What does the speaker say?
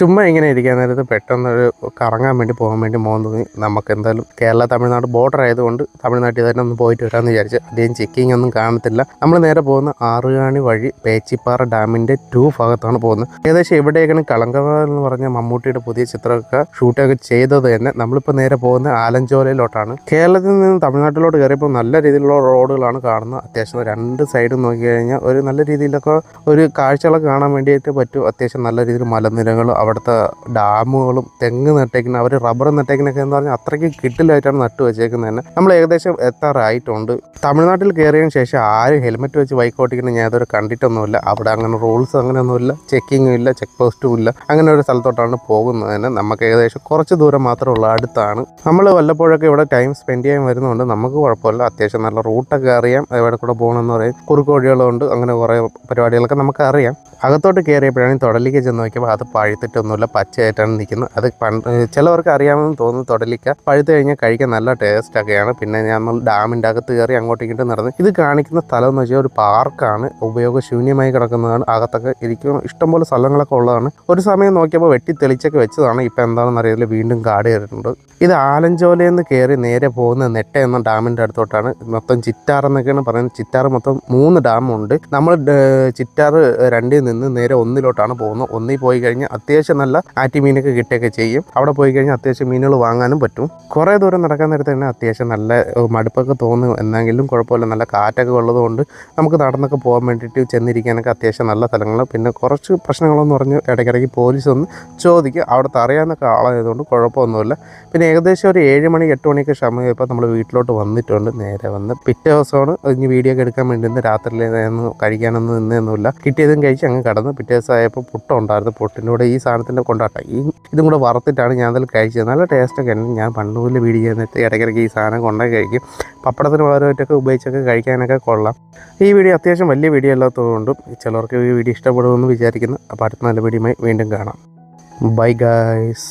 ചുമ്മാ ഇങ്ങനെ ഇരിക്കാൻ നേരത്ത് പെട്ടെന്നൊരു കറങ്ങാൻ വേണ്ടി പോകാൻ വേണ്ടി മോൻ തോന്നി. നമുക്ക് എന്തായാലും കേരള തമിഴ്നാട് ബോർഡർ ആയതുകൊണ്ട് തമിഴ്നാട്ടിൽ തന്നെ ഒന്ന് പോയിട്ട് വരാമെന്ന് വിചാരിച്ച്. അധികം ചെക്കിംഗ് ഒന്നും കാണത്തില്ല. നമ്മൾ നേരെ പോകുന്ന ആറുകാണി വഴി പേച്ചിപ്പാറ ഡാമിൻ്റെ 2 ഭാഗത്താണ് പോകുന്നത്. ഏകദേശം എവിടെയൊക്കെയാണ് കളങ്കവ എന്ന് പറഞ്ഞ മമ്മൂട്ടിയുടെ പുതിയ ചിത്രമൊക്കെ ഷൂട്ടൊക്കെ ചെയ്തത് തന്നെ. നമ്മളിപ്പോൾ നേരെ പോകുന്ന ആലഞ്ചോലയിലോട്ടാണ്. കേരളത്തിൽ നിന്ന് തമിഴ്നാട്ടിലോട്ട് കയറിയപ്പോൾ നല്ല രീതിയിലുള്ള റോഡുകളാണ് കാണുന്നത്. അത്യാവശ്യം 2 സൈഡും നോക്കി കഴിഞ്ഞാൽ ഒരു നല്ല രീതിയിലൊക്കെ ഒരു കാഴ്ചകളൊക്കെ കാണാൻ വേണ്ടിയിട്ട് പറ്റും. അത്യാവശ്യം നല്ല രീതിയിൽ മലനിരകളും അവിടുത്തെ ഡാമുകളും തെങ്ങ് നട്ടേക്കുന്ന അവർ റബ്ബർ നട്ടേക്കുന്നൊക്കെ എന്ന് പറഞ്ഞാൽ അത്രയ്ക്ക് കിട്ടിലായിട്ടാണ് നട്ടു വെച്ചേക്കുന്നത് തന്നെ. നമ്മൾ ഏകദേശം എത്താറായിട്ടുണ്ട്. തമിഴ്നാട്ടിൽ കയറിയതിന് ശേഷം ആരും ഹെൽമെറ്റ് വെച്ച് ബൈക്ക് ഓടിക്കുന്നത് ഞാൻ ഇതുവരെ കണ്ടിട്ടൊന്നുമില്ല. അവിടെ അങ്ങനെ റൂൾസ് അങ്ങനെയൊന്നുമില്ല, ചെക്കിങ്ങും ഇല്ല, ചെക്ക് പോസ്റ്റും ഇല്ല. അങ്ങനെ ഒരു സ്ഥലത്തോട്ടാണ് പോകുന്നത് തന്നെ. നമുക്ക് ഏകദേശം കുറച്ച് ദൂരം മാത്രമേ ഉള്ളൂ, അടുത്താണ്. നമ്മൾ വല്ലപ്പോഴൊക്കെ ഇവിടെ ടൈം സ്പെൻഡ് ചെയ്യാൻ വരുന്നതുകൊണ്ട് നമുക്ക് കുഴപ്പമില്ല. അത്യാവശ്യം നല്ല റൂട്ടൊക്കെ അറിയാം, എവിടെ കൂടെ പോകണമെന്ന് പറയും. കുറുക്ക് വഴികളുണ്ട്, അങ്ങനെ കുറേ പരിപാടികളൊക്കെ നമുക്ക് അറിയാം. അകത്തോട്ട് കയറിയപ്പോഴാണ് തൊടലിക്ക ചെന്ന് നോക്കിയപ്പോൾ അത് പഴുത്തിട്ടൊന്നുമില്ല, പച്ചയായിട്ടാണ് നിൽക്കുന്നത്. അത് ചിലവർക്ക് അറിയാമെന്ന് തോന്നുന്നു. തൊടലിക്ക പഴുത്ത് കഴിഞ്ഞാൽ കഴിക്കാൻ നല്ല ടേസ്റ്റൊക്കെയാണ്. പിന്നെ നമ്മൾ ഡാമിൻ്റെ അകത്ത് കയറി അങ്ങോട്ടും ഇങ്ങോട്ടും നടന്ന് ഇത് കാണിക്കുന്ന സ്ഥലം എന്ന് വെച്ചാൽ ഒരു പാർക്കാണ്, ഉപയോഗശൂന്യമായി കിടക്കുന്നതാണ്. അകത്തൊക്കെ ഇരിക്കുന്ന ഇഷ്ടംപോലെ സ്ഥലങ്ങളൊക്കെ ഉള്ളതാണ്. ഒരു സമയം നോക്കിയപ്പോൾ വെട്ടി തെളിച്ചൊക്കെ വെച്ചതാണ്. ഇപ്പോൾ എന്താണെന്ന് അറിയില്ല, വീണ്ടും കാട് കയറിയിട്ടുണ്ട്. ഇത് ആലഞ്ചോലയിൽ നിന്ന് കയറി നേരെ പോകുന്ന നെട്ട എന്ന ഡാമിൻ്റെ അടുത്തോട്ടാണ്. മൊത്തം ചിറ്റാർ എന്നൊക്കെയാണ് പറയുന്നത്. ചിറ്റാർ മൊത്തം 3 ഡാമുണ്ട്. നമ്മൾ ചിറ്റാർ 2ൽ നിന്ന് നേരെ 1ലോട്ടാണ് പോകുന്നത്. 1ൽ പോയി കഴിഞ്ഞാൽ അത്യാവശ്യം നല്ല ആറ്റിമീനൊക്കെ കിട്ടുകയൊക്കെ ചെയ്യും. അവിടെ പോയി കഴിഞ്ഞാൽ അത്യാവശ്യം മീനുകൾ വാങ്ങാനും പറ്റും. കുറേ ദൂരം നടക്കാൻ നേരത്ത് തന്നെ അത്യാവശ്യം നല്ല മടുപ്പൊക്കെ തോന്നും. എന്നെങ്കിലും കുഴപ്പമില്ല, നല്ല കാറ്റൊക്കെ ഉള്ളതുകൊണ്ട് നമുക്ക് നടന്നൊക്കെ പോകാൻ വേണ്ടിയിട്ട് ചെന്നിരിക്കാനൊക്കെ അത്യാവശ്യം നല്ല സ്ഥലങ്ങൾ. പിന്നെ കുറച്ച് പ്രശ്നങ്ങളെന്ന് പറഞ്ഞ് ഇടയ്ക്കിടയ്ക്ക് പോലീസ് ഒന്ന് ചോദിക്കും. അവിടുത്തെ അറിയാവുന്നൊക്കെ ആളായതുകൊണ്ട് കുഴപ്പമൊന്നുമില്ല. പിന്നെ ഏകദേശം ഒരു 7 മണി 8 മണിയൊക്കെ സമയം ഇപ്പോൾ നമ്മൾ വീട്ടിലോട്ട് വന്നിട്ടുണ്ട്. നേരെ വന്ന് പിറ്റേ ദിവസമാണ് ഇനി വീഡിയോ ഒക്കെ എടുക്കാൻ വേണ്ടി രാത്രിയിൽ കഴിക്കാനൊന്നും നിന്നൊന്നുമില്ല. കിട്ടിയതും കഴിച്ച് അങ്ങ് കടന്ന്. പിറ്റേ ദിവസം ആയപ്പോൾ പുട്ടുണ്ടായിരുന്നു. പുട്ടിൻ്റെ കൂടെ ഈ സാധനത്തിൻ്റെ കൊണ്ടാട്ടം ഇതും കൂടെ വറുത്തിട്ടാണ് ഞാൻ അതിൽ കഴിച്ചത്. നല്ല ടേസ്റ്റൊക്കെ ഉണ്ട്. ഞാൻ പണ്ട് മുതൽ വീഡിയോ ചെയ്യുന്നിട്ട് ഇടയ്ക്കിടയ്ക്ക് ഈ സാധനം കൊണ്ടേ കഴിക്കും. പപ്പടത്തിന് പകരമായിട്ടൊക്കെ ഉപയോഗിച്ചൊക്കെ കഴിക്കാനൊക്കെ കൊള്ളാം. ഈ വീഡിയോ അത്യാവശ്യം വലിയ വീഡിയോ അല്ലാത്തതുകൊണ്ടും ചിലർക്ക് ഈ വീഡിയോ ഇഷ്ടപ്പെടുമെന്ന് വിചാരിക്കുന്നു. അപ്പോൾ അടുത്ത നല്ല വീഡിയോയുമായി വീണ്ടും കാണാം. Bye guys.